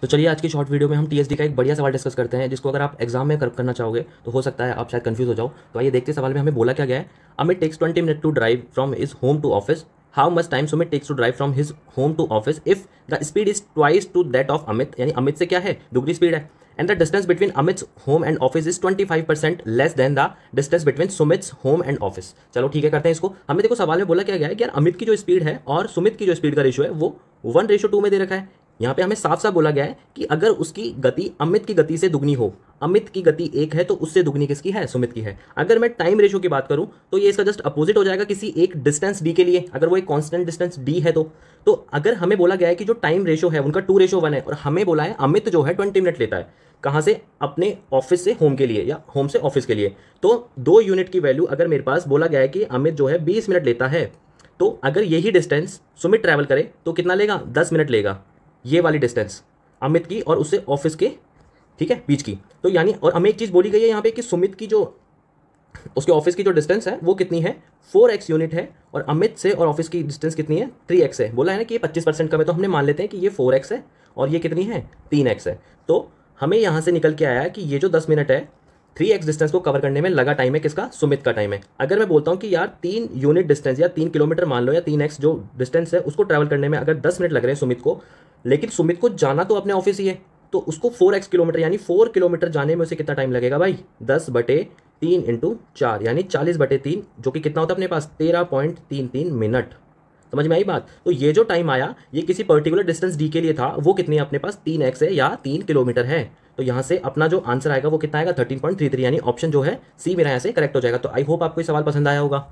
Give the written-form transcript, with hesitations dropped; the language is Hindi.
तो चलिए आज की शॉर्ट वीडियो में हम टीएसडी का एक बढ़िया सवाल डिस्कस करते हैं, जिसको अगर आप एग्जाम में करना चाहोगे तो हो सकता है आप शायद कंफ्यूज हो जाओ। तो आइए देखते हैं सवाल में हमें बोला क्या गया है। Amit takes 20 minute to drive from his home to office. How much time Sumit takes to drive from his home to office if the speed is twice to that of Amit. यानी अमित से क्या है, दुगनी स्पीड है। And the distance between Amit's home and office is 25% less than the distance between Sumit's home and office. चलो ठीक है, करते हैं इसको। हमें देखो सवाल में बोला क्या गया है कि यार अमित की जो स्पीड है और सुमित की जो स्पीड का रेशियो है वो 1:2 में दे रखा है। यहाँ पे हमें साफ साफ बोला गया है कि अगर उसकी गति अमित की गति से दुगनी हो, अमित की गति 1 है तो उससे दुगनी किसकी है, सुमित की है। अगर मैं टाइम रेशियो की बात करूं तो ये इसका जस्ट अपोजिट हो जाएगा किसी एक डिस्टेंस डी के लिए, अगर वो एक कांस्टेंट डिस्टेंस डी है तो अगर हमें बोला गया है कि जो टाइम रेशियो है उनका 2:1 है और हमें बोला है अमित जो है 20 मिनट लेता है कहाँ से, अपने ऑफिस से होम के लिए या होम से ऑफिस के लिए, तो 2 यूनिट की वैल्यू अगर मेरे पास बोला गया है कि अमित जो है 20 मिनट लेता है, तो अगर यही डिस्टेंस सुमित ट्रैवल करे तो कितना लेगा, 10 मिनट लेगा। ये वाली डिस्टेंस अमित की और उससे ऑफिस के, ठीक है, बीच की। तो यानी और हमें एक चीज़ बोली गई है यहाँ पे कि सुमित की जो उसके ऑफिस की जो डिस्टेंस है वो कितनी है, 4x यूनिट है, और अमित से और ऑफिस की डिस्टेंस कितनी है, 3x है। बोला है ना कि ये 25% कम है, तो हमने मान लेते हैं कि ये 4x है और ये कितनी है, 3x है। तो हमें यहाँ से निकल के आया है कि ये जो 10 मिनट है 3x डिस्टेंस को कवर करने में लगा टाइम है किसका, सुमित का टाइम है। अगर मैं बोलता हूँ कि यार 3 यूनिट डिस्टेंस या 3 किलोमीटर मान लो या 3x जो डिस्टेंस है उसको ट्रैवल करने में अगर 10 मिनट लग रहे हैं सुमित को, लेकिन सुमित को जाना तो अपने ऑफिस ही है, तो उसको 4x किलोमीटर यानी 4 किलोमीटर जाने में उसे कितना टाइम लगेगा भाई, 10/3 × 4 यानी 40/3, जो कि कितना होता है अपने पास 13.33 मिनट। समझ में आई बात। तो ये जो टाइम आया ये किसी पर्टिकुलर डिस्टेंस डी के लिए था, वो कितनी है अपने पास, 3x है या 3 किलोमीटर है। तो यहाँ से अपना जो आंसर आएगा वो कितना आएगा, 13.33, यानी ऑप्शन जो है सी मेरा यहाँ से करेक्ट हो जाएगा। तो आई होप आपको ये सवाल पसंद आया होगा।